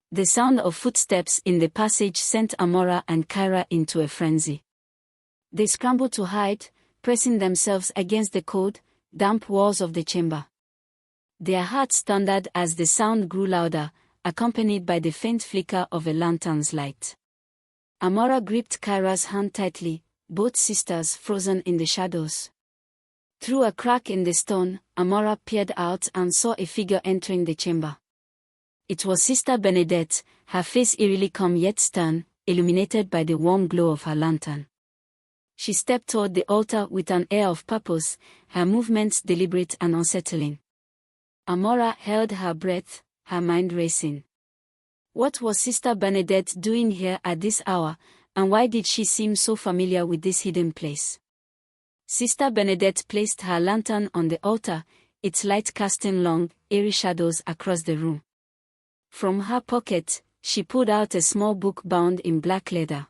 The sound of footsteps in the passage sent Amora and Kyra into a frenzy. They scrambled to hide, pressing themselves against the cold, damp walls of the chamber. Their hearts thundered as the sound grew louder, accompanied by the faint flicker of a lantern's light. Amora gripped Kyra's hand tightly, both sisters frozen in the shadows. Through a crack in the stone, Amora peered out and saw a figure entering the chamber. It was Sister Bernadette, her face eerily calm yet stern, illuminated by the warm glow of her lantern. She stepped toward the altar with an air of purpose, her movements deliberate and unsettling. Amora held her breath, her mind racing. What was Sister Bernadette doing here at this hour, and why did she seem so familiar with this hidden place? Sister Bernadette placed her lantern on the altar, its light casting long, eerie shadows across the room. From her pocket, she pulled out a small book bound in black leather.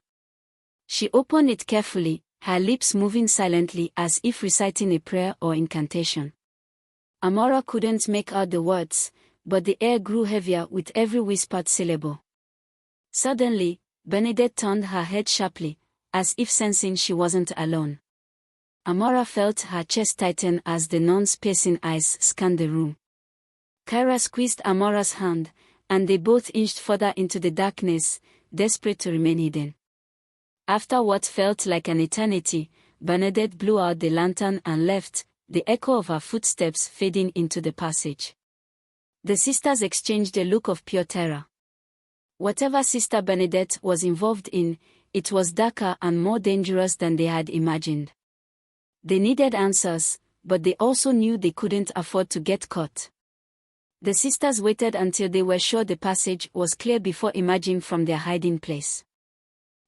She opened it carefully, her lips moving silently as if reciting a prayer or incantation. Amora couldn't make out the words, but the air grew heavier with every whispered syllable. Suddenly, Bernadette turned her head sharply, as if sensing she wasn't alone. Amora felt her chest tighten as the nun's piercing eyes scanned the room. Kyra squeezed Amora's hand, and they both inched further into the darkness, desperate to remain hidden. After what felt like an eternity, Bernadette blew out the lantern and left, the echo of her footsteps fading into the passage. The sisters exchanged a look of pure terror. Whatever Sister Bernadette was involved in, it was darker and more dangerous than they had imagined. They needed answers, but they also knew they couldn't afford to get caught. The sisters waited until they were sure the passage was clear before emerging from their hiding place.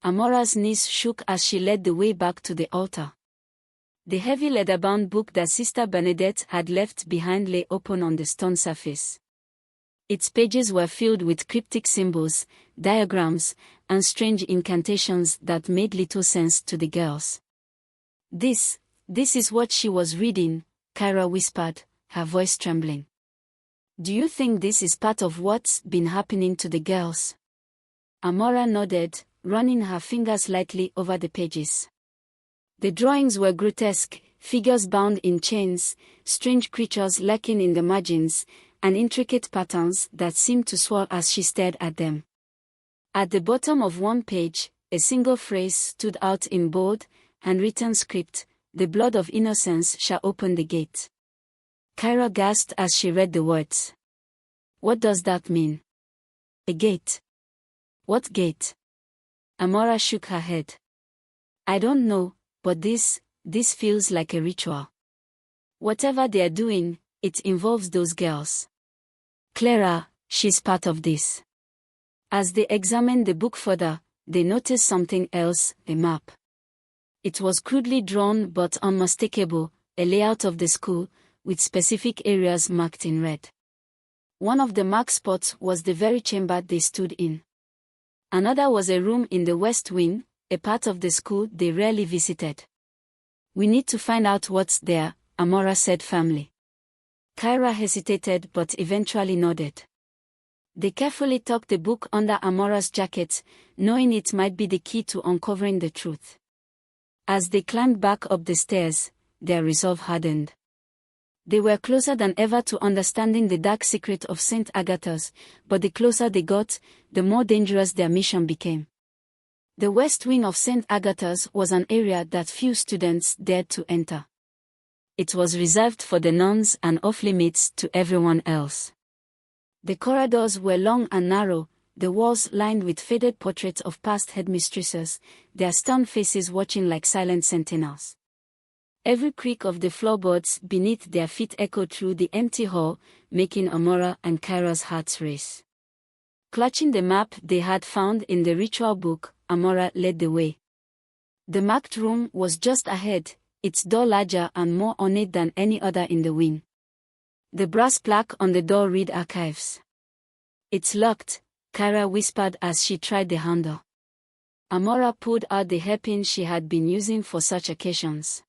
Amora's knees shook as she led the way back to the altar. The heavy leather-bound book that Sister Bernadette had left behind lay open on the stone surface. Its pages were filled with cryptic symbols, diagrams, and strange incantations that made little sense to the girls. This is what she was reading, Kyra whispered, her voice trembling. Do you think this is part of what's been happening to the girls? Amora nodded, running her fingers lightly over the pages. The drawings were grotesque, figures bound in chains, strange creatures lurking in the margins, and intricate patterns that seemed to swirl as she stared at them. At the bottom of one page, a single phrase stood out in bold, handwritten script, "The blood of innocence shall open the gate." Kyra gasped as she read the words. What does that mean? A gate? What gate? Amora shook her head. I don't know, but this feels like a ritual. Whatever they are doing, it involves those girls. Clara, she's part of this. As they examined the book further, they noticed something else, a map. It was crudely drawn but unmistakable, a layout of the school, with specific areas marked in red. One of the marked spots was the very chamber they stood in. Another was a room in the west wing, a part of the school they rarely visited. We need to find out what's there, Amora said firmly. Kyra hesitated but eventually nodded. They carefully tucked the book under Amora's jacket, knowing it might be the key to uncovering the truth. As they climbed back up the stairs, their resolve hardened. They were closer than ever to understanding the dark secret of St. Agatha's, but the closer they got, the more dangerous their mission became. The west wing of St. Agatha's was an area that few students dared to enter. It was reserved for the nuns and off-limits to everyone else. The corridors were long and narrow, the walls lined with faded portraits of past headmistresses, their stern faces watching like silent sentinels. Every creak of the floorboards beneath their feet echoed through the empty hall, making Amora and Kyra's hearts race. Clutching the map they had found in the ritual book, Amora led the way. The marked room was just ahead, its door larger and more ornate than any other in the wing. The brass plaque on the door read Archives. It's locked, Kyra whispered as she tried the handle. Amora pulled out the hairpin she had been using for such occasions.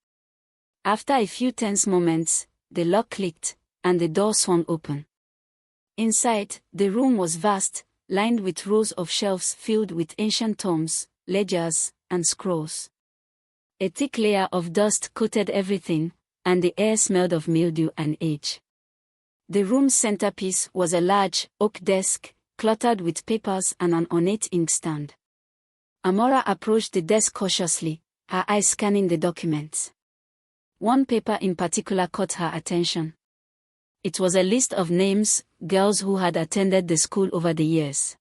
After a few tense moments, the lock clicked, and the door swung open. Inside, the room was vast, lined with rows of shelves filled with ancient tomes, ledgers, and scrolls. A thick layer of dust coated everything, and the air smelled of mildew and age. The room's centerpiece was a large, oak desk, cluttered with papers and an ornate inkstand. Amora approached the desk cautiously, her eyes scanning the documents. One paper in particular caught her attention. It was a list of names, girls who had attended the school over the years.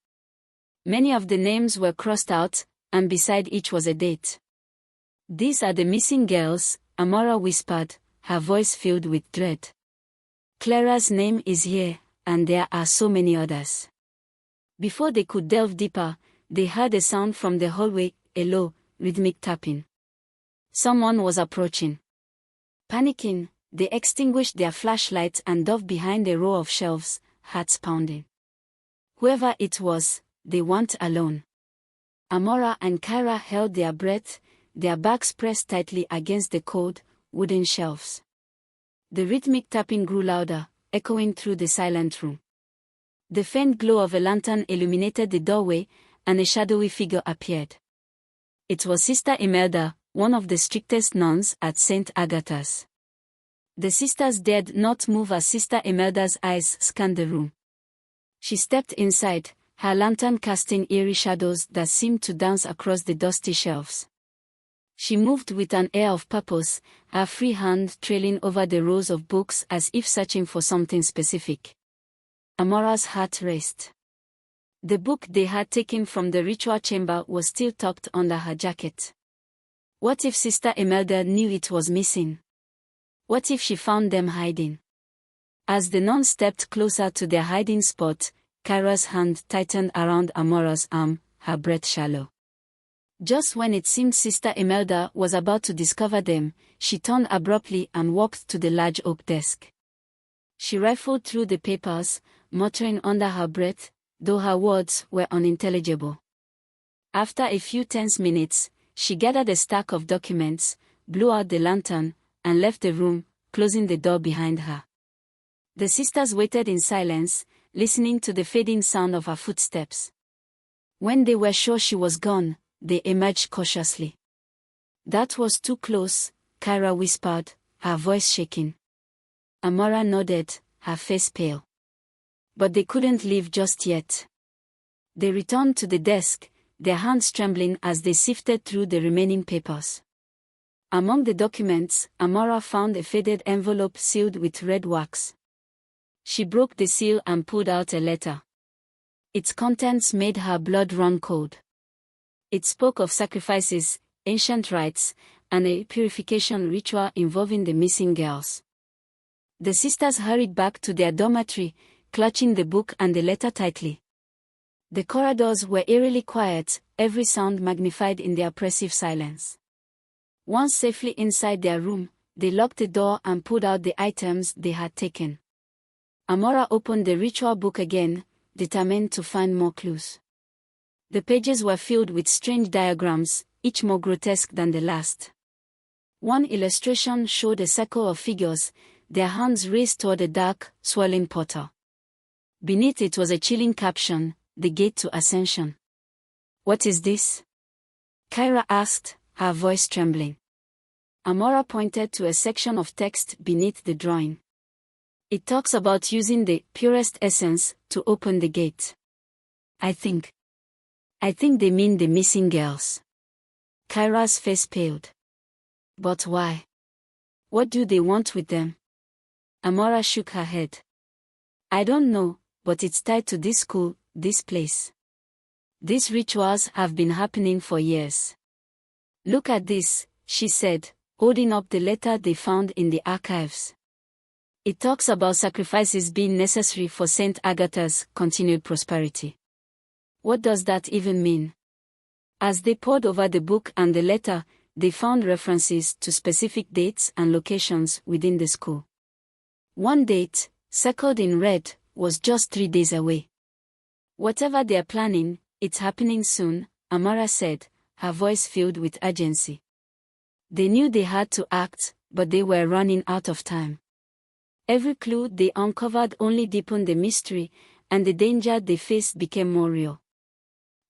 Many of the names were crossed out, and beside each was a date. "These are the missing girls," Amora whispered, her voice filled with dread. "Clara's name is here, and there are so many others." Before they could delve deeper, they heard a sound from the hallway, a low, rhythmic tapping. Someone was approaching. Panicking, they extinguished their flashlights and dove behind a row of shelves, hearts pounding. Whoever it was, they weren't alone. Amora and Kyra held their breath, their backs pressed tightly against the cold, wooden shelves. The rhythmic tapping grew louder, echoing through the silent room. The faint glow of a lantern illuminated the doorway, and a shadowy figure appeared. It was Sister Imelda, one of the strictest nuns at St. Agatha's. The sisters dared not move as Sister Imelda's eyes scanned the room. She stepped inside, her lantern casting eerie shadows that seemed to dance across the dusty shelves. She moved with an air of purpose, her free hand trailing over the rows of books as if searching for something specific. Amora's heart raced. The book they had taken from the ritual chamber was still tucked under her jacket. What if Sister Imelda knew it was missing? What if she found them hiding? As the nun stepped closer to their hiding spot, Kyra's hand tightened around Amora's arm, her breath shallow. Just when it seemed Sister Imelda was about to discover them, she turned abruptly and walked to the large oak desk. She rifled through the papers, muttering under her breath, though her words were unintelligible. After a few tense minutes, she gathered a stack of documents, blew out the lantern, and left the room, closing the door behind her. The sisters waited in silence, listening to the fading sound of her footsteps. When they were sure she was gone, they emerged cautiously. "That was too close," Kyra whispered, her voice shaking. Amora nodded, her face pale. But they couldn't leave just yet. They returned to the desk, their hands trembling as they sifted through the remaining papers. Among the documents, Amora found a faded envelope sealed with red wax. She broke the seal and pulled out a letter. Its contents made her blood run cold. It spoke of sacrifices, ancient rites, and a purification ritual involving the missing girls. The sisters hurried back to their dormitory, clutching the book and the letter tightly. The corridors were eerily quiet, every sound magnified in the oppressive silence. Once safely inside their room, they locked the door and pulled out the items they had taken. Amora opened the ritual book again, determined to find more clues. The pages were filled with strange diagrams, each more grotesque than the last. One illustration showed a circle of figures, their hands raised toward a dark, swirling portal. Beneath it was a chilling caption, "The Gate to Ascension." "What is this?" Kyra asked, her voice trembling. Amora pointed to a section of text beneath the drawing. "It talks about using the purest essence to open the gate. I think they mean the missing girls." Kyra's face paled. "But why? What do they want with them?" Amora shook her head. "I don't know, but it's tied to this school, this place. These rituals have been happening for years." "Look at this," she said, holding up the letter they found in the archives. "It talks about sacrifices being necessary for St. Agatha's continued prosperity. What does that even mean?" As they pored over the book and the letter, they found references to specific dates and locations within the school. One date, circled in red, was just 3 days away. "Whatever they're planning, it's happening soon," Amara said, her voice filled with urgency. They knew they had to act, but they were running out of time. Every clue they uncovered only deepened the mystery, and the danger they faced became more real.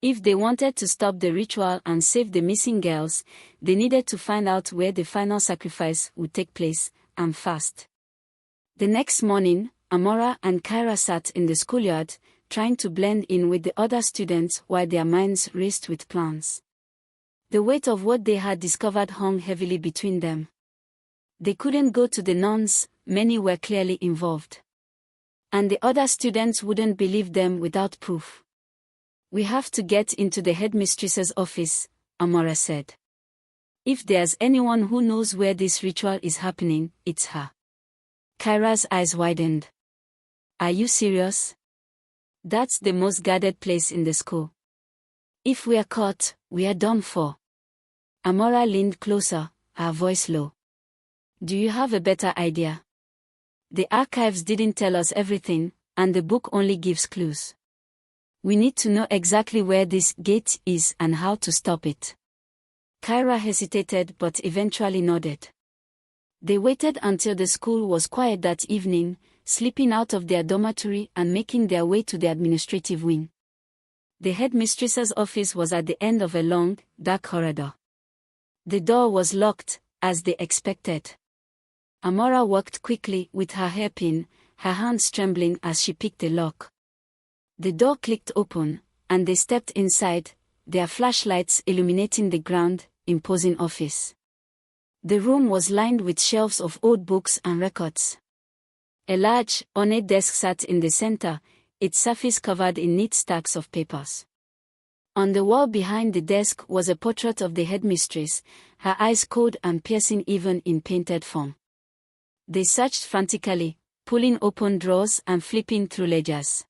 If they wanted to stop the ritual and save the missing girls, they needed to find out where the final sacrifice would take place, and fast. The next morning, Amora and Kyra sat in the schoolyard, trying to blend in with the other students while their minds raced with plans. The weight of what they had discovered hung heavily between them. They couldn't go to the nuns, many were clearly involved. And the other students wouldn't believe them without proof. "We have to get into the headmistress's office," Amora said. "If there's anyone who knows where this ritual is happening, it's her." Kyra's eyes widened. "Are you serious? That's the most guarded place in the school. If we're caught, we are done for." Amora leaned closer, her voice low. "Do you have a better idea? The archives didn't tell us everything, and the book only gives clues. We need to know exactly where this gate is and how to stop it." Kyra hesitated but eventually nodded. They waited until the school was quiet that evening, slipping out of their dormitory and making their way to the administrative wing. The headmistress's office was at the end of a long, dark corridor. The door was locked, as they expected. Amora walked quickly with her hairpin, her hands trembling as she picked the lock. The door clicked open, and they stepped inside, their flashlights illuminating the grand, imposing office. The room was lined with shelves of old books and records. A large, ornate desk sat in the center, its surface covered in neat stacks of papers. On the wall behind the desk was a portrait of the headmistress, her eyes cold and piercing even in painted form. They searched frantically, pulling open drawers and flipping through ledgers.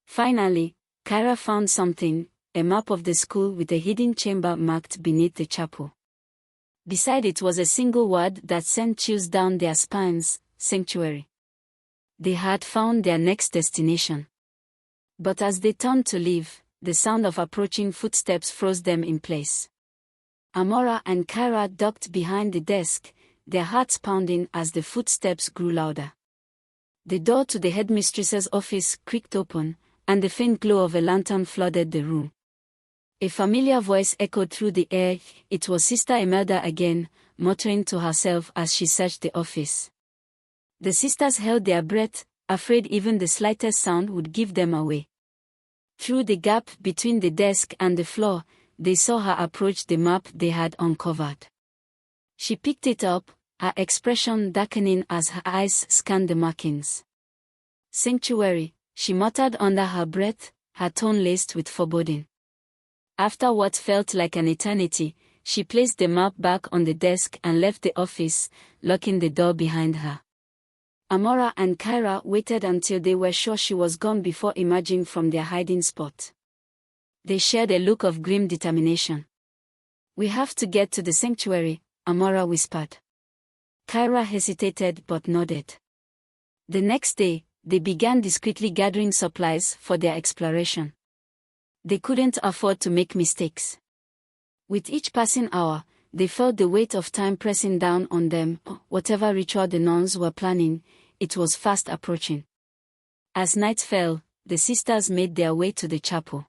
Finally, Kyra found something, a map of the school with a hidden chamber marked beneath the chapel. Beside it was a single word that sent chills down their spines: sanctuary. They had found their next destination. But as they turned to leave, the sound of approaching footsteps froze them in place. Amora and Kyra ducked behind the desk, their hearts pounding as the footsteps grew louder. The door to the headmistress's office creaked open, and the faint glow of a lantern flooded the room. A familiar voice echoed through the air. It was Sister Imelda again, muttering to herself as she searched the office. The sisters held their breath, afraid even the slightest sound would give them away. Through the gap between the desk and the floor, they saw her approach the map they had uncovered. She picked it up, her expression darkening as her eyes scanned the markings. "Sanctuary," she muttered under her breath, her tone laced with foreboding. After what felt like an eternity, she placed the map back on the desk and left the office, locking the door behind her. Amora and Kyra waited until they were sure she was gone before emerging from their hiding spot. They shared a look of grim determination. "We have to get to the sanctuary," Amora whispered. Kyra hesitated but nodded. The next day, they began discreetly gathering supplies for their exploration. They couldn't afford to make mistakes. With each passing hour, they felt the weight of time pressing down on them. Whatever ritual the nuns were planning, it was fast approaching. As night fell, the sisters made their way to the chapel.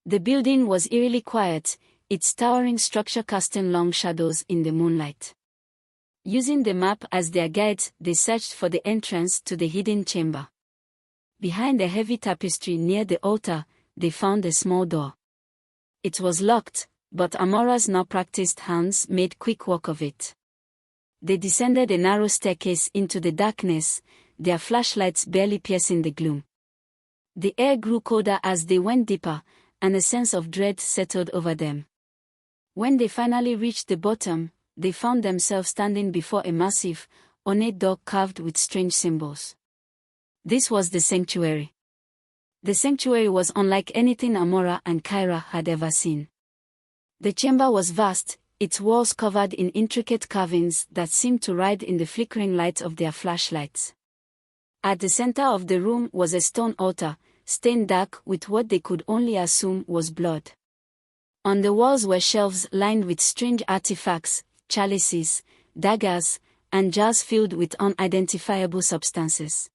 The building was eerily quiet, its towering structure casting long shadows in the moonlight. Using the map as their guide, they searched for the entrance to the hidden chamber. Behind the heavy tapestry near the altar, they found a small door. It was locked, but Amora's now practiced hands made quick work of it. They descended a narrow staircase into the darkness, their flashlights barely piercing the gloom. The air grew colder as they went deeper, and a sense of dread settled over them. When they finally reached the bottom, they found themselves standing before a massive, ornate door carved with strange symbols. This was the sanctuary. The sanctuary was unlike anything Amora and Kyra had ever seen. The chamber was vast, its walls covered in intricate carvings that seemed to ride in the flickering light of their flashlights. At the center of the room was a stone altar, stained dark with what they could only assume was blood. On the walls were shelves lined with strange artifacts, chalices, daggers, and jars filled with unidentifiable substances.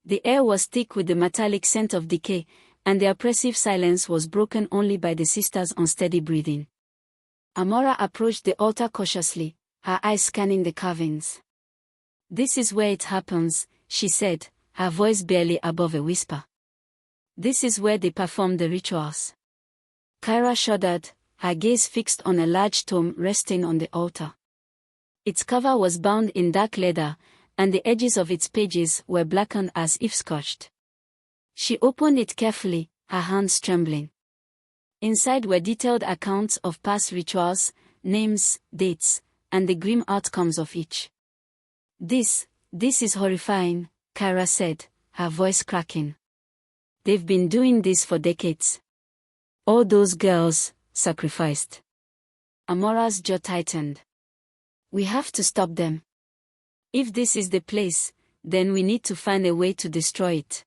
The air was thick with the metallic scent of decay, and the oppressive silence was broken only by the sisters' unsteady breathing. Amora approached the altar cautiously, her eyes scanning the carvings. "This is where it happens," she said, her voice barely above a whisper. "This is where they perform the rituals." Kyra shuddered, her gaze fixed on a large tome resting on the altar. Its cover was bound in dark leather, and the edges of its pages were blackened as if scorched. She opened it carefully, her hands trembling. Inside were detailed accounts of past rituals, names, dates, and the grim outcomes of each. This is horrifying," Kyra said, her voice cracking. "They've been doing this for decades. All those girls, sacrificed." Amora's jaw tightened. "We have to stop them. If this is the place, then we need to find a way to destroy it."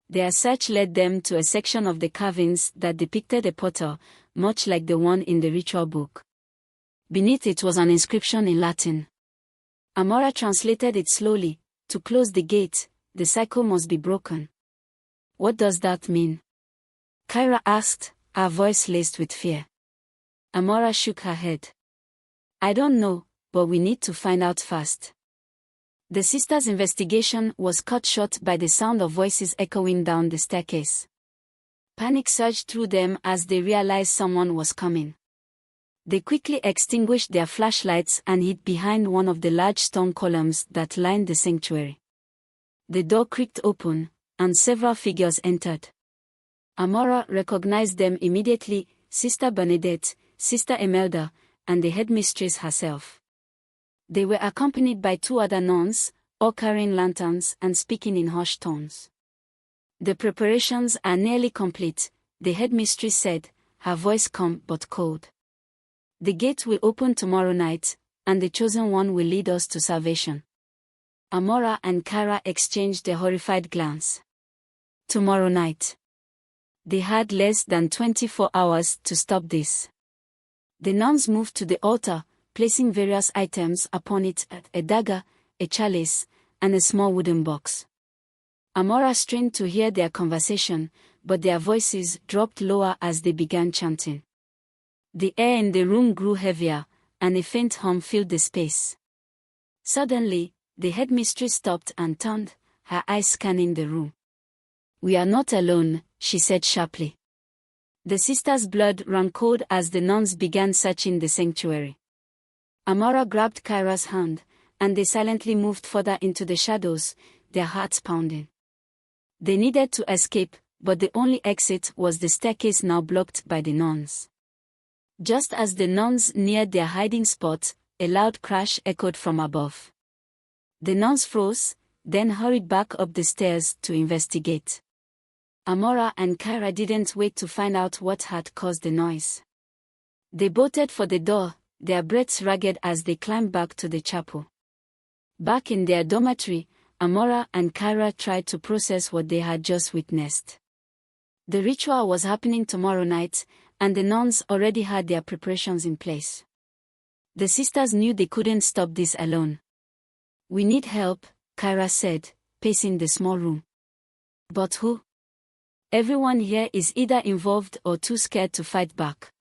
Their search led them to a section of the carvings that depicted a portal, much like the one in the ritual book. Beneath it was an inscription in Latin. Amora translated it slowly: "To close the gate, the cycle must be broken." "What does that mean?" Kyra asked, her voice laced with fear. Amora shook her head. "I don't know, but we need to find out fast." The sisters' investigation was cut short by the sound of voices echoing down the staircase. Panic surged through them as they realized someone was coming. They quickly extinguished their flashlights and hid behind one of the large stone columns that lined the sanctuary. The door creaked open, and several figures entered. Amora recognized them immediately: Sister Bernadette, Sister Imelda, and the headmistress herself. They were accompanied by 2 other nuns, all carrying lanterns and speaking in hushed tones. "The preparations are nearly complete," the headmistress said, her voice calm but cold. "The gate will open tomorrow night, and the chosen one will lead us to salvation." Amora and Kyra exchanged a horrified glance. Tomorrow night. They had less than 24 hours to stop this. The nuns moved to the altar, placing various items upon it: a dagger, a chalice, and a small wooden box. Amora strained to hear their conversation, but their voices dropped lower as they began chanting. The air in the room grew heavier, and a faint hum filled the space. Suddenly, the headmistress stopped and turned, her eyes scanning the room. "We are not alone," she said sharply. The sisters' blood ran cold as the nuns began searching the sanctuary. Amora grabbed Kyra's hand, and they silently moved further into the shadows, their hearts pounding. They needed to escape, but the only exit was the staircase now blocked by the nuns. Just as the nuns neared their hiding spot, a loud crash echoed from above. The nuns froze, then hurried back up the stairs to investigate. Amora and Kyra didn't wait to find out what had caused the noise. They bolted for the door, their breaths ragged as they climbed back to the chapel. Back in their dormitory, Amora and Kyra tried to process what they had just witnessed. The ritual was happening tomorrow night, and the nuns already had their preparations in place. The sisters knew they couldn't stop this alone. "We need help," Kyra said, pacing the small room. "But who? Everyone here is either involved or too scared to fight back."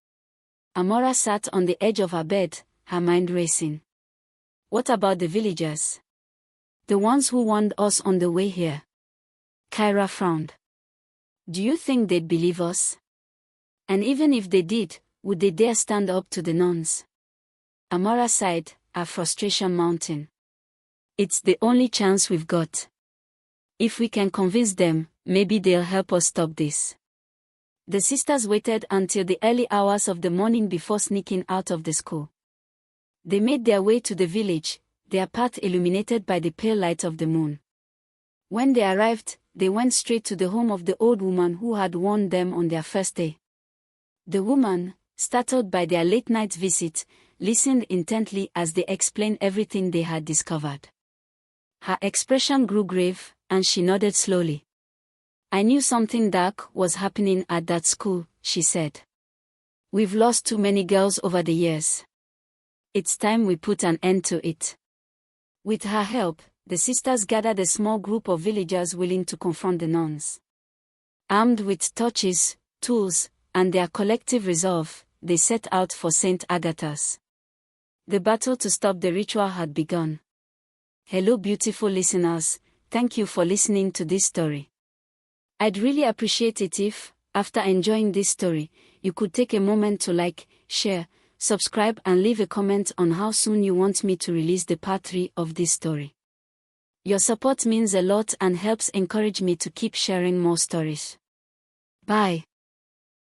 Amora sat on the edge of her bed, her mind racing. "What about the villagers? The ones who warned us on the way here?" Kyra frowned. "Do you think they'd believe us? And even if they did, would they dare stand up to the nuns?" Amora sighed, her frustration mounting. "It's the only chance we've got. If we can convince them, maybe they'll help us stop this." The sisters waited until the early hours of the morning before sneaking out of the school. They made their way to the village, their path illuminated by the pale light of the moon. When they arrived, they went straight to the home of the old woman who had warned them on their first day. The woman, startled by their late-night visit, listened intently as they explained everything they had discovered. Her expression grew grave, and she nodded slowly. "I knew something dark was happening at that school," she said. "We've lost too many girls over the years. It's time we put an end to it." With her help, The sisters gathered a small group of villagers willing to confront the nuns. Armed with torches, tools, and their collective resolve, they set out for St. Agatha's. The battle to stop the ritual had begun. Hello beautiful listeners, thank you for listening to this story. I'd really appreciate it if, after enjoying this story, you could take a moment to like, share, subscribe and leave a comment on how soon you want me to release the part 3 of this story. Your support means a lot and helps encourage me to keep sharing more stories. Bye.